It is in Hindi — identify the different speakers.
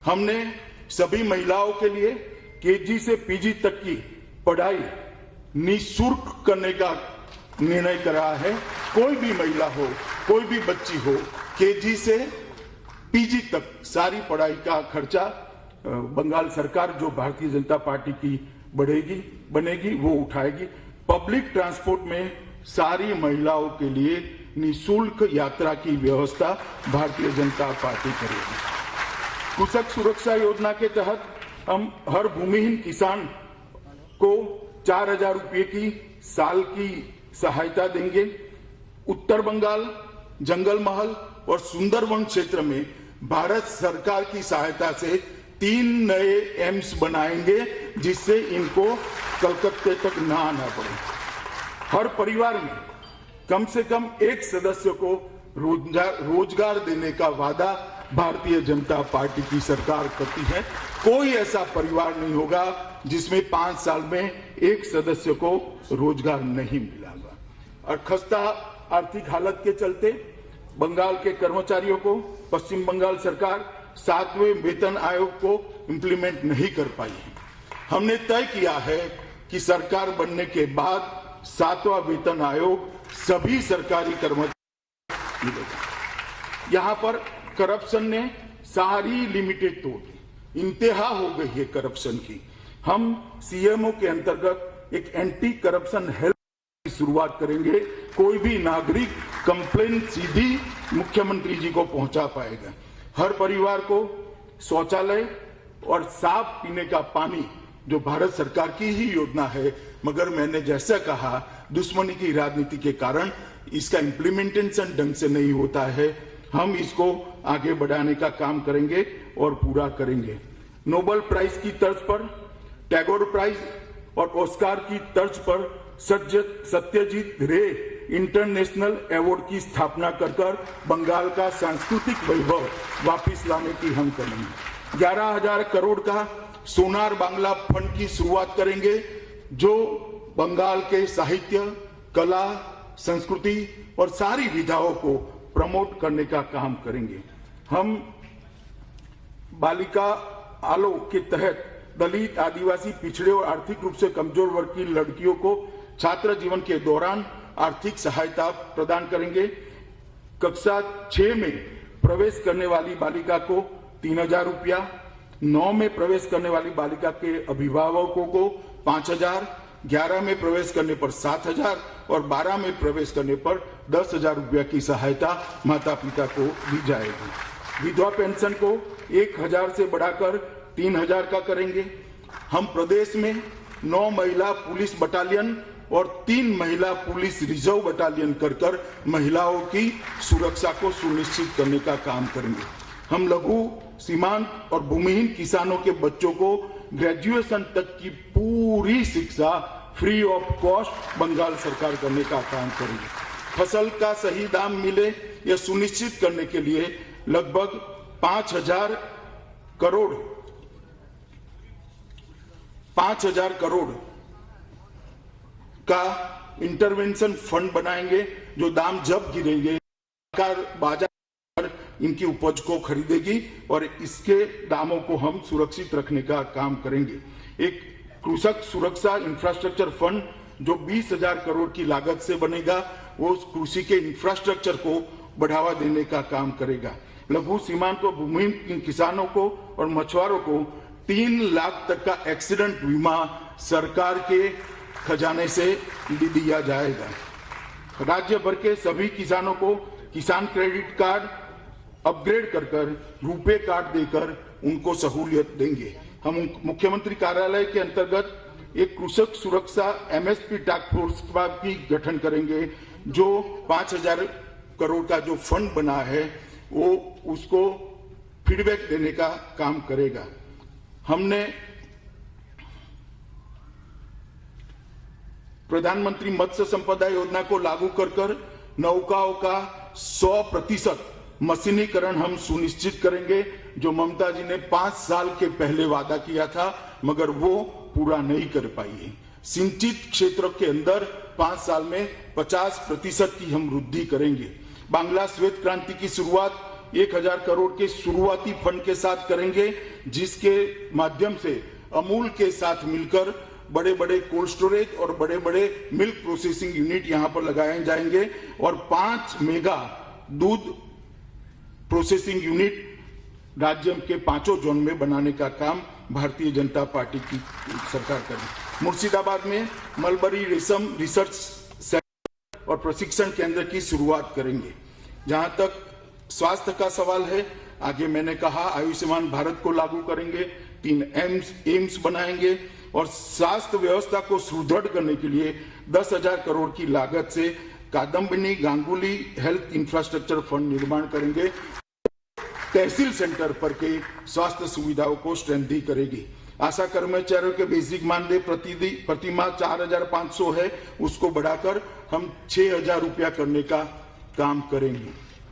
Speaker 1: हमने सभी महिलाओं के लिए केजी से पीजी तक की पढ़ाई निःशुल्क करने का निर्णय करा है। कोई भी महिला हो, कोई भी बच्ची हो, केजी से पीजी तक सारी पढ़ाई का खर्चा बंगाल सरकार, जो भारतीय जनता पार्टी की बनेगी वो उठाएगी। पब्लिक ट्रांसपोर्ट में सारी महिलाओं के लिए निःशुल्क यात्रा की व्यवस्था भारतीय जनता पार्टी करेगी। कृषक सुरक्षा योजना के तहत हम हर भूमिहीन किसान को 4,000 रुपये की साल की सहायता देंगे। उत्तर बंगाल, जंगल महल और सुंदरवन क्षेत्र में भारत सरकार की सहायता से 3 नए एम्स बनाएंगे, जिससे इनको कलकत्ते तक न आना पड़े। हर परिवार में कम से कम एक सदस्य को रोजगार देने का वादा भारतीय जनता पार्टी की सरकार करती है। कोई ऐसा परिवार नहीं होगा जिसमें 5 साल में एक सदस्य को रोजगार नहीं मिलेगा। और खस्ता आर्थिक हालत के चलते बंगाल के कर्मचारियों को पश्चिम बंगाल सरकार 7वें वेतन आयोग को इम्प्लीमेंट नहीं कर पाई है। हमने तय किया है कि सरकार बनने के बाद 7वां वेतन आयोग सभी सरकारी कर्मचारी मिलेगा। यहाँ पर करप्शन ने सारी लिमिटेड तोड़ दी, इंतहा हो गई है करप्शन की। हम सीएमओ के अंतर्गत एक एंटी करप्शन हेल्प की शुरुआत करेंगे। कोई भी नागरिक कंप्लेंट सीधी मुख्यमंत्री जी को पहुंचा पाएगा। हर परिवार को शौचालय और साफ पीने का पानी, जो भारत सरकार की ही योजना है, मगर मैंने जैसा कहा दुश्मनी की राजनीति के कारण इसका इम्प्लीमेंटेशन ढंग से नहीं होता है। हम इसको आगे बढ़ाने का काम करेंगे और पूरा करेंगे। नोबेल प्राइज की तर्ज पर, टैगोर प्राइज और ऑस्कार की तर्ज पर सत्यजीत रे इंटरनेशनल अवार्ड की स्थापना कर बंगाल का सांस्कृतिक वैभव वापस लाने की हम करेंगे। 11,000 करोड़ का सोनार बांग्ला फंड की शुरुआत करेंगे, जो बंगाल के साहित्य, कला, संस्कृति और सारी विधाओं को प्रमोट करने का काम करेंगे। हम बालिका आलोक के तहत दलित, आदिवासी, पिछड़े और आर्थिक रूप से कमजोर वर्ग की लड़कियों को छात्र जीवन के दौरान आर्थिक सहायता प्रदान करेंगे। कक्षा 6 में प्रवेश करने वाली बालिका को 3,000 रुपया, 9 में प्रवेश करने वाली बालिका के अभिभावकों को 5,000, 11 में प्रवेश करने पर 7,000 और 12 में प्रवेश करने पर 10,000 रुपया की सहायता माता पिता को दी जाएगी। विधवा पेंशन को 1,000 से बढ़ाकर 3,000 का करेंगे। हम प्रदेश में 9 महिला पुलिस बटालियन और 3 महिला पुलिस रिजर्व बटालियन कर महिलाओं की सुरक्षा को सुनिश्चित करने का काम करेंगे। हम लघु, सीमांत और भूमिहीन किसानों के बच्चों को ग्रेजुएशन तक की पूरी शिक्षा फ्री ऑफ कॉस्ट बंगाल सरकार करने का काम करेंगे। फसल का सही दाम मिले यह सुनिश्चित करने के लिए लगभग 5,000 करोड़ का इंटरवेंशन फंड बनाएंगे, जो दाम जब गिरेंगे सरकार बाजार इनकी उपज को खरीदेगी और इसके दामों को हम सुरक्षित रखने का काम करेंगे। एक कृषक सुरक्षा इंफ्रास्ट्रक्चर फंड जो 20,000 करोड़ की लागत से बनेगा, वो कृषि के इंफ्रास्ट्रक्चर को बढ़ावा देने का काम करेगा। लघु, सीमांत और भूमिहीन किसानों को और मछुआरों को 3 लाख तक का एक्सीडेंट बीमा सरकार के खजाने से दिया जाएगा। राज्य भर के सभी किसानों को किसान क्रेडिट कार्ड अपग्रेड कर रुपे कार्ड देकर उनको सहूलियत देंगे। हम मुख्यमंत्री कार्यालय के अंतर्गत एक कृषक सुरक्षा एमएसपी टास्क फोर्स का भी गठन करेंगे, जो 5,000 करोड़ का जो फंड बना है वो उसको फीडबैक देने का काम करेगा। हमने प्रधानमंत्री मत्स्य संपदा योजना को लागू कर नौकाओं का 100% मशीनीकरण हम सुनिश्चित करेंगे, जो ममता जी ने 5 साल के पहले वादा किया था मगर वो पूरा नहीं कर पाई है। सिंचित क्षेत्र के अंदर 5 साल में 50% की हम वृद्धि करेंगे। बांग्ला श्वेत क्रांति की शुरुआत 1000 करोड़ के शुरुआती फंड के साथ करेंगे, जिसके माध्यम से अमूल के साथ मिलकर बड़े बड़े कोल्ड स्टोरेज और बड़े बड़े मिल्क प्रोसेसिंग यूनिट यहां पर लगाए जाएंगे और 5 मेगा दूध प्रोसेसिंग यूनिट राज्य के 5 जोन में बनाने का काम भारतीय जनता पार्टी की सरकार करेगी। मुर्शिदाबाद में मलबरी रेशम रिसर्च सेंटर और प्रशिक्षण केंद्र की शुरुआत करेंगे। जहां तक स्वास्थ्य का सवाल है, आगे मैंने कहा आयुष्मान भारत को लागू करेंगे, 3 एम्स बनाएंगे और स्वास्थ्य व्यवस्था को सुदृढ़ करने के लिए 10,000 करोड़ की लागत से Kadambini Ganguly health infrastructure fund निर्माण करेंगे। तहसील सेंटर पर के स्वास्थ्य सुविधाओं को स्ट्रेंथनिंग करेगी। आशा कर्मचारियों के बेसिक मानदेय प्रतिमाह 4,500 है, उसको बढ़ाकर हम 6,000 रुपया करने का काम करेंगे।